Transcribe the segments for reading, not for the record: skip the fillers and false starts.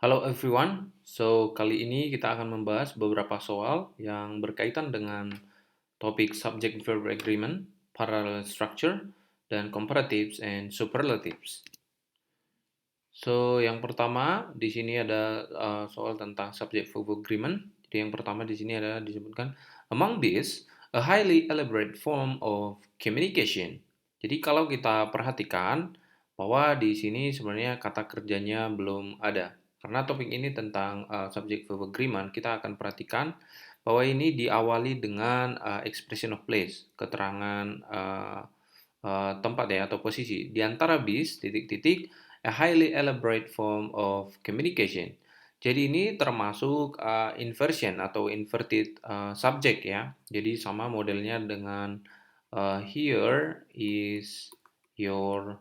Hello everyone. So, kali ini kita akan membahas beberapa soal yang berkaitan dengan topik subject verb agreement, parallel structure, dan comparatives and superlatives. So, yang pertama di sini ada soal tentang subject verb agreement. Jadi yang pertama di sini ada disebutkan among these a highly elaborate form of communication. Jadi kalau kita perhatikan bahwa di sini sebenarnya kata kerjanya belum ada. Karena topik ini tentang subject verb agreement, kita akan perhatikan bahwa ini diawali dengan expression of place, keterangan tempat ya atau posisi. Di antara bis titik-titik a highly elaborate form of communication. Jadi ini termasuk inversion atau inverted subject ya. Jadi sama modelnya dengan here is your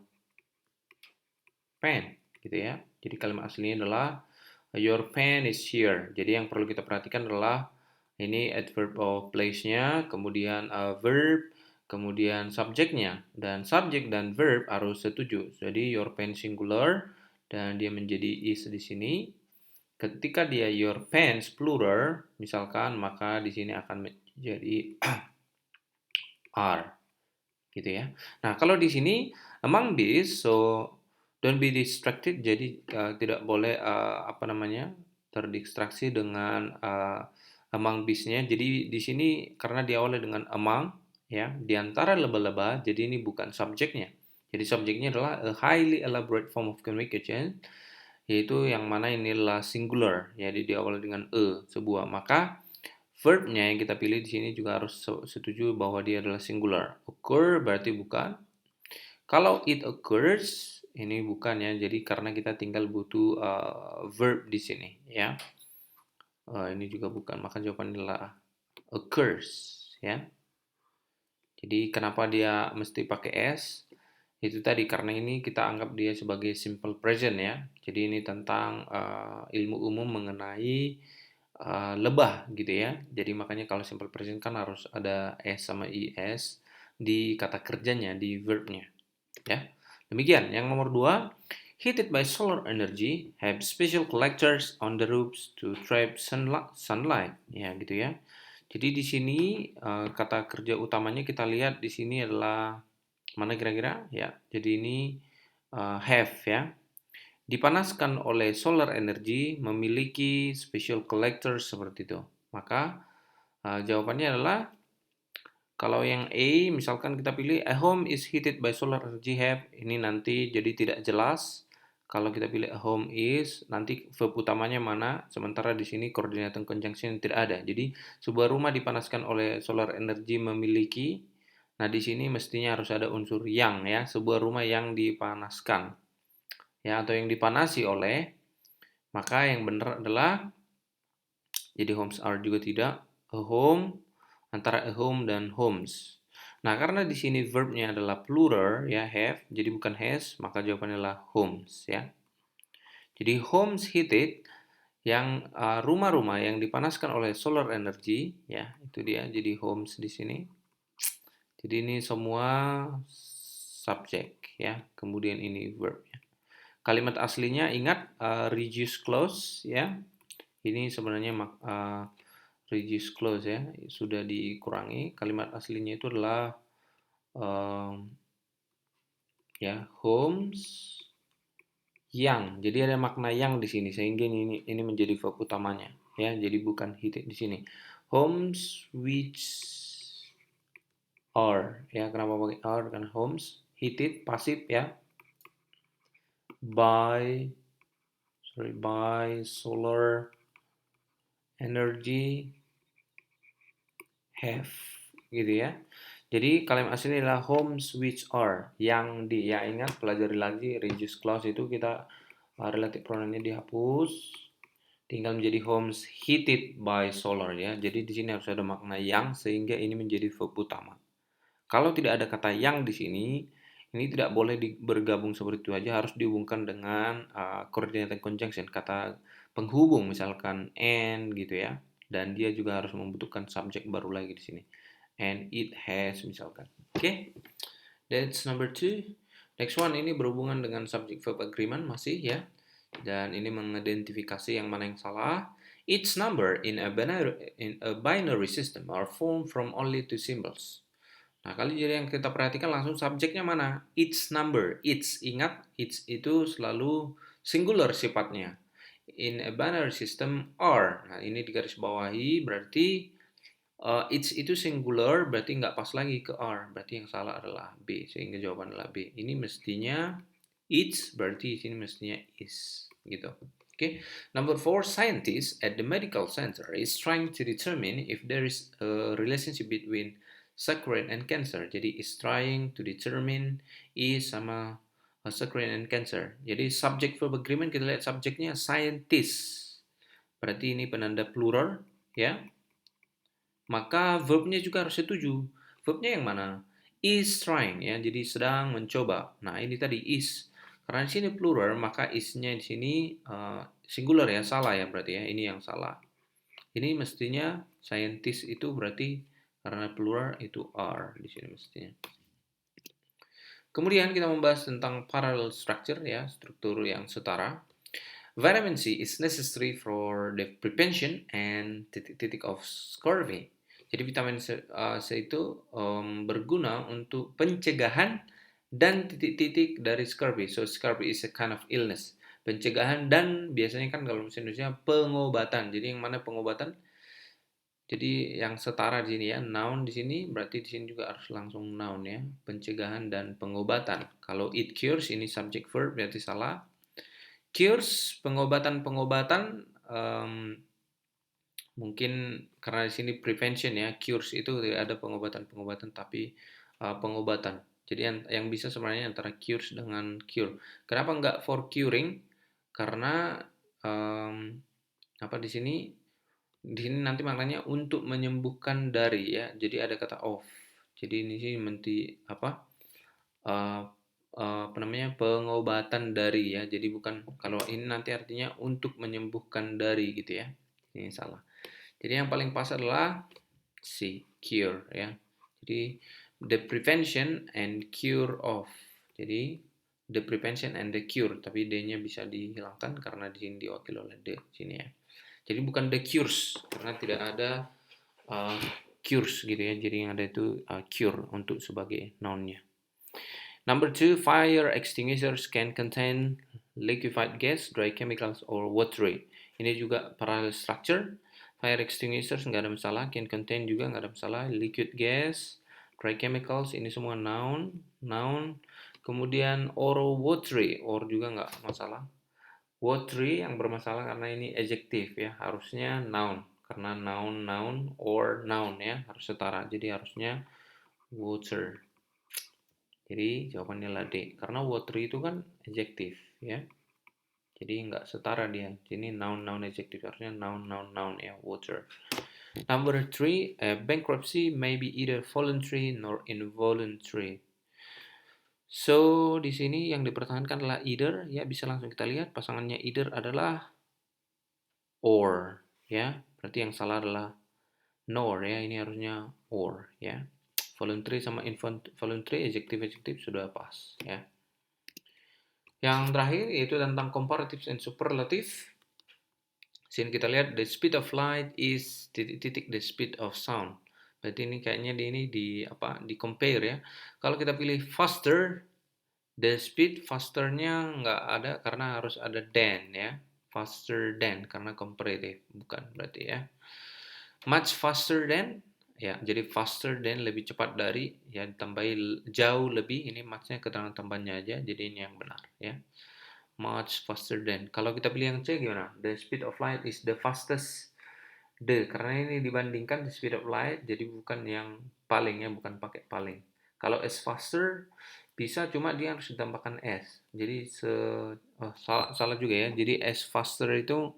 pen gitu ya. Jadi kalimat aslinya adalah your pen is here. Jadi yang perlu kita perhatikan adalah ini adverb of place-nya, kemudian verb, kemudian subjeknya. Dan subjek dan verb harus setuju. Jadi your pen singular dan dia menjadi is di sini. Ketika dia your pens plural, misalkan, maka di sini akan menjadi are, gitu ya. Nah, kalau di sini among these, so don't be distracted. Jadi tidak boleh apa namanya terdistraksi dengan among these-nya. Jadi di sini karena diawali dengan among, ya, di antara leba-leba. Jadi ini bukan subjeknya. Jadi subjeknya adalah a highly elaborate form of communication, yaitu yang mana ini adalah singular, jadi diawali dengan sebuah. Maka verbnya yang kita pilih di sini juga harus setuju bahwa dia adalah singular. Occur berarti bukan. Kalau it occurs ini bukan ya, jadi karena kita tinggal butuh verb di sini ya. Ini juga bukan, maka jawabannya adalah occurs ya. Jadi kenapa dia mesti pakai s? Itu tadi karena ini kita anggap dia sebagai simple present ya. Jadi ini tentang ilmu umum mengenai lebah gitu ya. Jadi makanya kalau simple present kan harus ada s sama is di kata kerjanya, di verbnya ya. Demikian. Yang nomor 2, heated by solar energy, have special collectors on the roofs to trap sunlight. Ya gitu ya. Jadi di sini kata kerja utamanya kita lihat di sini adalah mana kira-kira? Ya, jadi ini have ya. Dipanaskan oleh solar energy, memiliki special collector seperti itu. Maka jawabannya adalah kalau yang A misalkan kita pilih a home is heated by solar energy have, ini nanti jadi tidak jelas. Kalau kita pilih a home is, nanti verb utamanya mana, sementara di sini coordinating conjunction tidak ada. Jadi sebuah rumah dipanaskan oleh solar energy memiliki. Nah, di sini mestinya harus ada unsur yang ya, sebuah rumah yang dipanaskan. Ya, atau yang dipanasi oleh, maka yang benar adalah jadi homes are juga tidak, a home, antara a home dan homes. Nah, karena di sini verbnya adalah plural ya, have, jadi bukan has, maka jawabannya adalah homes ya. Jadi homes heated yang rumah-rumah yang dipanaskan oleh solar energy ya, itu dia. Jadi homes di sini. Jadi ini semua subjek ya, kemudian ini verb ya. Kalimat aslinya ingat reduce clause ya. Ini sebenarnya reduce clause ya, sudah dikurangi. Kalimat aslinya itu adalah ya homes yang. Jadi ada makna yang di sini sehingga ini menjadi verb utamanya ya. Jadi bukan heated di sini. Homes which are ya, kenapa pakai are? Karena homes heated pasif ya, by solar energy have gitu ya. Jadi kalimat asli adalah homes which are, yang di, ya ingat pelajari lagi reduce clause itu kita relative pronounnya dihapus, tinggal menjadi homes heated by solar ya. Jadi di sini harus ada makna yang sehingga ini menjadi verb utama. Kalau tidak ada kata yang di sini, ini tidak boleh bergabung seperti itu aja, harus dihubungkan dengan coordinating conjunction, kata penghubung misalkan and gitu ya. Dan dia juga harus membutuhkan subjek baru lagi di sini. And it has misalkan. Oke. That's number 2. Next one ini berhubungan dengan subject verb agreement masih ya. Dan ini mengidentifikasi yang mana yang salah. Each number in a binary system are formed from only two symbols. Nah, kali jadi yang kita perhatikan langsung subjeknya mana? Each number. Each, ingat, each itu selalu singular sifatnya. In a binary system, are. Nah, ini digarisbawahi berarti each itu singular, berarti nggak pas lagi ke are. Berarti yang salah adalah B, sehingga jawaban adalah B. Ini mestinya each, berarti di sini mestinya is. Gitu. Okay. Number 4, scientists at the medical center is trying to determine if there is a relationship between saccharine and cancer. Jadi is trying to determine is sama saccharine and cancer. Jadi subject verb agreement kita lihat subjeknya scientists. Berarti ini penanda plural ya. Maka verbnya juga harus setuju. Verbnya yang mana? Is trying ya. Jadi sedang mencoba. Nah, ini tadi is. Karena di sini plural, maka is-nya di sini singular ya, salah ya berarti ya. Ini yang salah. Ini mestinya scientist itu berarti karena plural itu are di sini mestinya. Kemudian kita membahas tentang parallel structure ya, struktur yang setara. Vitamin C is necessary for the prevention and titik-titik of scurvy. Jadi vitamin C itu berguna untuk pencegahan dan titik-titik dari scurvy. So scurvy is a kind of illness. Pencegahan dan biasanya kan kalau bahasa Indonesia pengobatan. Jadi yang mana pengobatan? Jadi yang setara di sini ya, noun di sini berarti di sini juga harus langsung noun ya, pencegahan dan pengobatan. Kalau it cures ini subject verb berarti salah. Cures pengobatan-pengobatan mungkin karena di sini prevention ya, cures itu tidak ada pengobatan-pengobatan tapi pengobatan. Jadi yang bisa sebenarnya antara cures dengan cure. Kenapa enggak for curing? Karena apa di sini nanti maknanya untuk menyembuhkan dari ya. Jadi ada kata of. Jadi ini sih apa? Apa namanya pengobatan dari ya. Jadi bukan kalau ini nanti artinya untuk menyembuhkan dari gitu ya. Ini salah. Jadi yang paling pas adalah C, cure ya. Jadi the prevention and cure of. Jadi the prevention and the cure, tapi D-nya bisa dihilangkan karena di sini diwakili oleh D sini ya. Jadi bukan the cures karena tidak ada cures gitu ya. Jadi yang ada itu cure untuk sebagai noun-nya. Number 2, fire extinguishers can contain liquefied gas, dry chemicals, or watery. Ini juga parallel structure. Fire extinguishers nggak ada masalah, can contain juga nggak ada masalah. Liquid gas, dry chemicals, ini semua noun. Kemudian or watery, or juga nggak masalah. Watery yang bermasalah karena ini adjective ya, harusnya noun. Karena noun, or noun ya, harus setara. Jadi harusnya water. Jadi jawabannya adalah D. Karena watery itu kan adjective ya. Jadi nggak setara dia. Ini noun adjective. Harusnya noun ya. Water. Number 3, bankruptcy may be either voluntary nor involuntary. So di sini yang dipertahankan adalah either ya. Bisa langsung kita lihat pasangannya either adalah or ya. Berarti yang salah adalah nor ya. Ini harusnya or ya. Voluntary sama involuntary adjective sudah pas ya. Yang terakhir yaitu tentang comparative and superlative. Sini kita lihat the speed of light is titik the speed of sound. Berarti ini kayaknya di compare ya. Kalau kita pilih faster, the speed fasternya nggak ada karena harus ada than ya. Faster than karena comparative bukan berarti ya. Much faster than ya, jadi faster than lebih cepat dari ya ditambahi jauh lebih, ini much-nya keterangan tambahannya aja, jadi ini yang benar ya. Much faster than. Kalau kita pilih yang C gimana? The speed of light is the fastest. Karena ini dibandingkan the speed of light, jadi bukan yang paling ya, bukan pakai paling. Kalau as faster bisa, cuma dia harus ditambahkan s. Jadi salah juga ya. Jadi as faster itu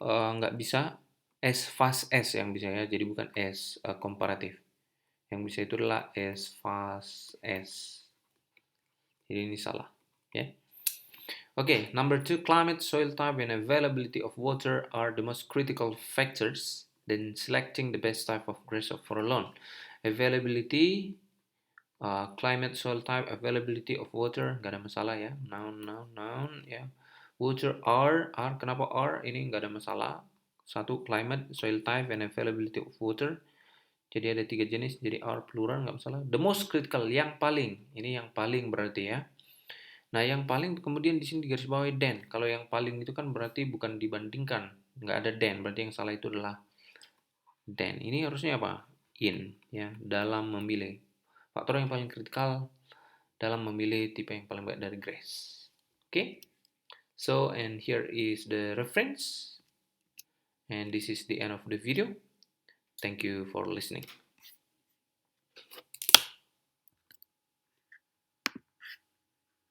nggak bisa as fast as yang bisa ya. Jadi bukan as komparatif. Yang bisa itu adalah as fast as. Jadi ini salah ya. Okay, number 2, climate, soil type, and availability of water are the most critical factors in selecting the best type of grass for a lawn. Availability, climate, soil type, availability of water, gak ada masalah ya. Noun ya. Water R, kenapa R? Ini nggak ada masalah. Satu, climate, soil type, and availability of water. Jadi ada 3 jenis, jadi R plural nggak masalah. The most critical, yang paling. Ini yang paling berarti ya. Nah, yang paling kemudian di sini digarisbawahi than. Kalau yang paling itu kan berarti bukan dibandingkan. Nggak ada than, berarti yang salah itu adalah than. Ini harusnya apa? In, ya, dalam memilih. Faktor yang paling kritikal dalam memilih tipe yang paling baik dari Grace. Oke? So, and here is the reference. And this is the end of the video. Thank you for listening.